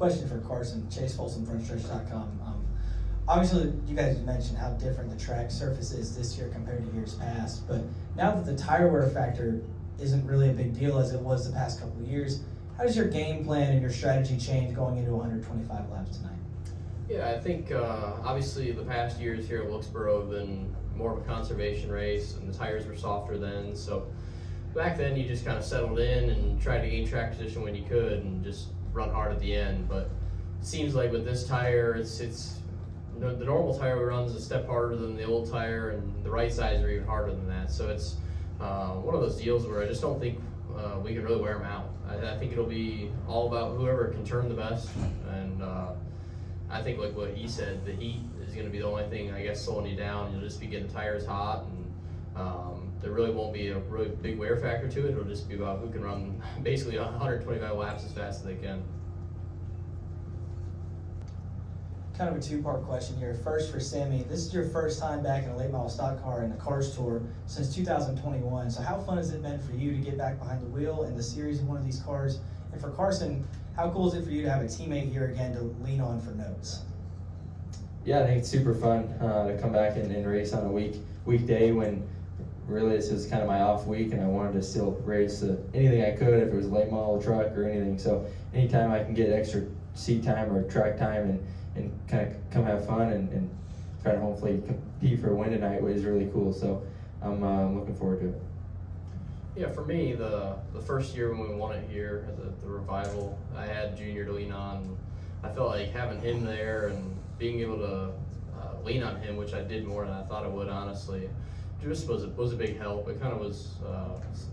Question for Carson, Chase Folsom, Frontstretch.com. Obviously, you guys mentioned how different the track surface is this year compared to years past, but now that the tire wear factor isn't really a big deal as it was the past couple of years, how does your game plan and your strategy change going into 125 laps tonight? Yeah, I think obviously the past years here at Wilkesboro have been more of a conservation race, and the tires were softer then. So back then you just kind of settled in and tried to gain track position when you could and just run hard at the end. But it seems like with this tire, it's the normal tire we run is a step harder than the old tire, and the right sides are even harder than that. So it's one of those deals where I just don't think we can really wear them out. I think it'll be all about whoever can turn the best, and I think like what he said, the heat is going to be the only thing, I guess, slowing you down. You'll just be getting the tires hot, and there really won't be a really big wear factor to it. It'll just be about who can run basically 125 laps as fast as they can. Kind of a two-part question here. First for Sammy, this is your first time back in a late model stock car in the Cars Tour since 2021. So how fun has it been for you to get back behind the wheel in the series of one of these cars? And for Carson, how cool is it for you to have a teammate here again to lean on for notes? Yeah, I think it's super fun to come back and race on a weekday when really this is kind of my off week, and I wanted to still race anything I could if it was a late model truck or anything. So anytime I can get extra seat time or track time and kind of come have fun and try to hopefully compete for a win tonight was really cool. So I'm looking forward to it. Yeah, for me, the first year when we won it here at the Revival, I had Junior to lean on. I felt like having him there and being able to lean on him, which I did more than I thought I would, honestly, just was a big help. It kind of was,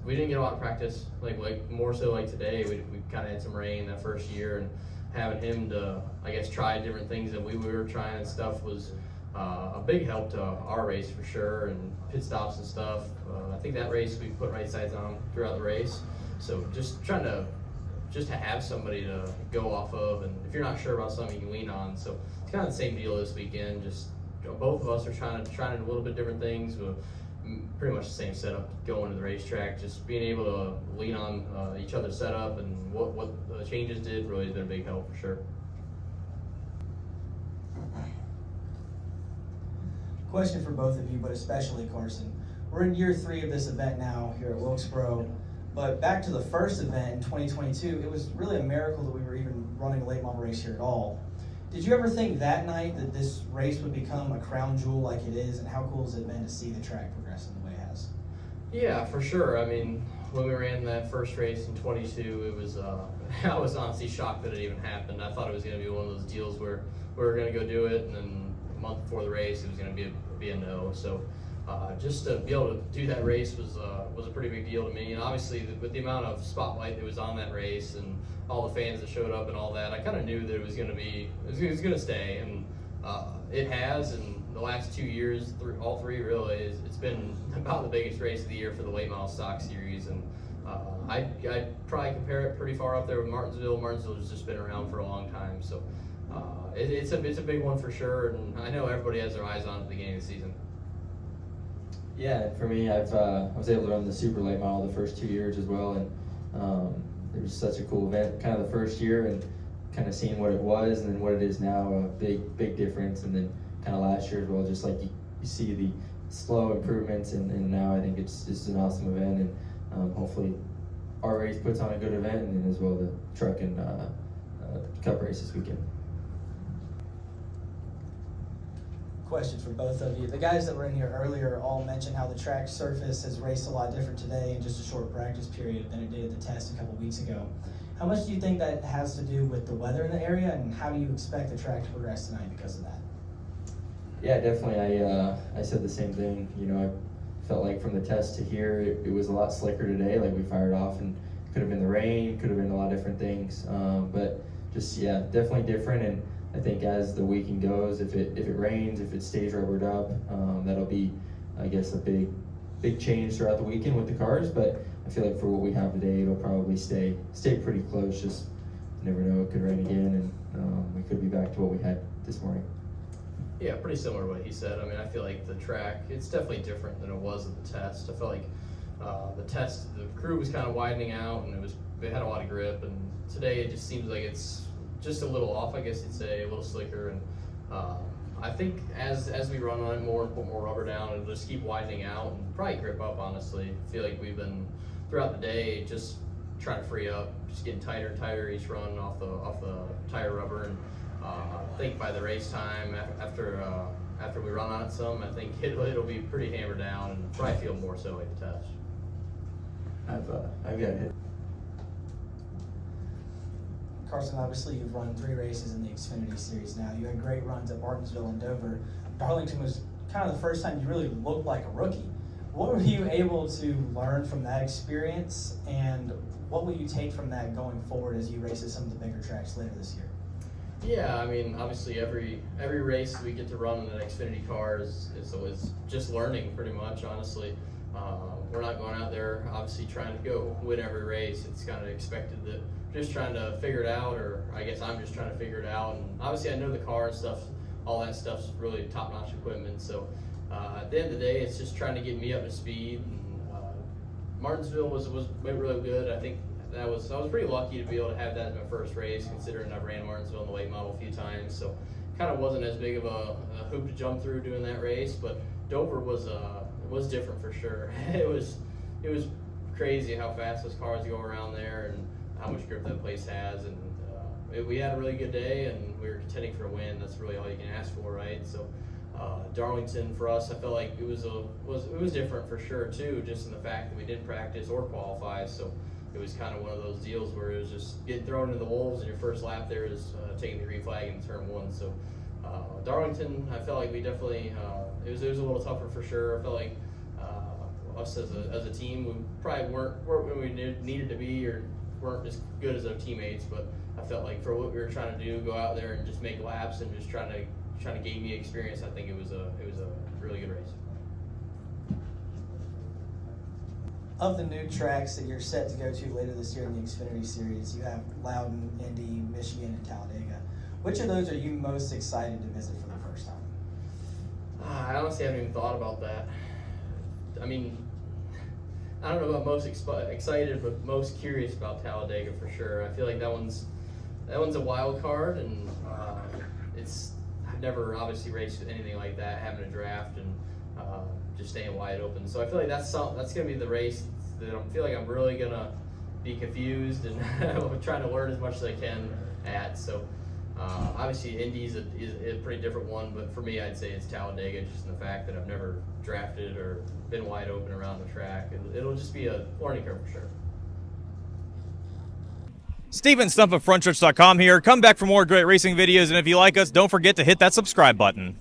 we didn't get a lot of practice, like more so like today. We kind of had some rain that first year, and having him to, I guess, try different things that we were trying and stuff was a big help to our race for sure, and pit stops and stuff. I think that race we put right sides on throughout the race. So just trying to have somebody to go off of, and if you're not sure about something, you can lean on. So it's kind of the same deal this weekend. Just both of us are trying a little bit different things. Pretty much the same setup going to the racetrack. Just being able to lean on each other's setup and what the changes did really has been a big help for sure. Question for both of you, but especially Carson. We're in year 3 of this event now here at Wilkesboro, but back to the first event in 2022, it was really a miracle that we were even running a late model race here at all. Did you ever think that night that this race would become a crown jewel like it is, and how cool has it been to see the track progressing the way it has? Yeah, for sure. I mean, when we ran that first race in 22, it was I was honestly shocked that it even happened. I thought it was going to be one of those deals where we were going to go do it, and then a month before the race, it was going to be a no. So just to be able to do that race was a pretty big deal to me. And obviously, with the amount of spotlight that was on that race and all the fans that showed up and all that, I kind of knew that it was going to stay, and it has. And the last 2 years, all three really, it's been about the biggest race of the year for the late model stock series. And I'd probably compare it pretty far up there with Martinsville. Martinsville has just been around for a long time, so it's a big one for sure. And I know everybody has their eyes on it at the beginning of the season. Yeah, for me, I was able to run the super late model the first 2 years as well, and it was such a cool event. Kind of the first year, and kind of seeing what it was and then what it is now, a big difference. And then kind of last year as well, just like you see the slow improvements, and now I think it's just an awesome event, and hopefully our race puts on a good event, and then as well the truck and cup race this weekend. Question for both of you. The guys that were in here earlier all mentioned how the track surface has raced a lot different today in just a short practice period than it did at the test a couple weeks ago. How much do you think that has to do with the weather in the area, and how do you expect the track to progress tonight because of that? Yeah, definitely. I said the same thing. You know, I felt like from the test to here, it was a lot slicker today. Like we fired off, and could have been the rain, could have been a lot of different things. But just, yeah, definitely different. And I think as the weekend goes, if it rains, if it stays rubbered up, that'll be, I guess, a big change throughout the weekend with the cars. But I feel like for what we have today, it'll probably stay pretty close. Just never know, it could rain again, and we could be back to what we had this morning. Yeah, pretty similar to what he said. I mean, I feel like the track, it's definitely different than it was at the test. I felt like the crew was kind of widening out, and it had a lot of grip. And today it just seems like it's just a little off, I guess you'd say, a little slicker. And I think as we run on it more and put more rubber down, it'll just keep widening out and probably grip up, honestly. I feel like we've been, throughout the day, just trying to free up, just getting tighter and tighter each run off the tire rubber. And I think by the race time, after we run on it some, I think it'll be pretty hammered down and probably feel more so like the test. I've got hit. Carson, obviously you've run 3 races in the Xfinity Series now. You had great runs at Martinsville and Dover. Darlington was kind of the first time you really looked like a rookie. What were you able to learn from that experience, and what will you take from that going forward as you race at some of the bigger tracks later this year? Yeah, I mean, obviously every race we get to run in an Xfinity car is just learning, pretty much, honestly. We're not going out there, obviously, trying to go win every race. It's kind of expected that just trying to figure it out, or I guess I'm just trying to figure it out. And obviously I know the car and stuff, all that stuff's really top-notch equipment. So at the end of the day, it's just trying to get me up to speed. And Martinsville went really good. I think I was pretty lucky to be able to have that as my first race, considering I've ran Martinsville in the late model a few times. So kind of wasn't as big of a hoop to jump through doing that race. But Dover was different for sure. It was crazy how fast those cars go around there and how much grip that place has. And we had a really good day, and we were contending for a win. That's really all you can ask for, right? So Darlington for us, I felt like it was different for sure too, just in the fact that we didn't practice or qualify. So it was kind of one of those deals where it was just getting thrown into the wolves, and your first lap there is taking the green flag in turn 1. So Darlington, I felt like we definitely it was a little tougher for sure. I felt like us as a team, we probably weren't where we needed to be, or weren't as good as our teammates. But I felt like for what we were trying to do, go out there and just make laps and just trying to gain me experience, I think it was a really good race. Of the new tracks that you're set to go to later this year in the Xfinity Series, you have Loudon, Indy, Michigan, and Talladega. Which of those are you most excited to visit for the first time? I honestly haven't even thought about that. I mean, I don't know about most excited, but most curious about Talladega for sure. I feel like that one's a wild card, and I've never obviously raced anything like that, having a draft and just staying wide open. So I feel like that's gonna be the race that I feel like I'm really gonna be confused and trying to learn as much as I can at. So obviously Indy's a pretty different one, but for me I'd say it's Talladega, just in the fact that I've never drafted or been wide open around the track. It'll just be a learning curve for sure. Steven Stump of Frontstretch.com here. Come back for more great racing videos, and if you like us, don't forget to hit that subscribe button.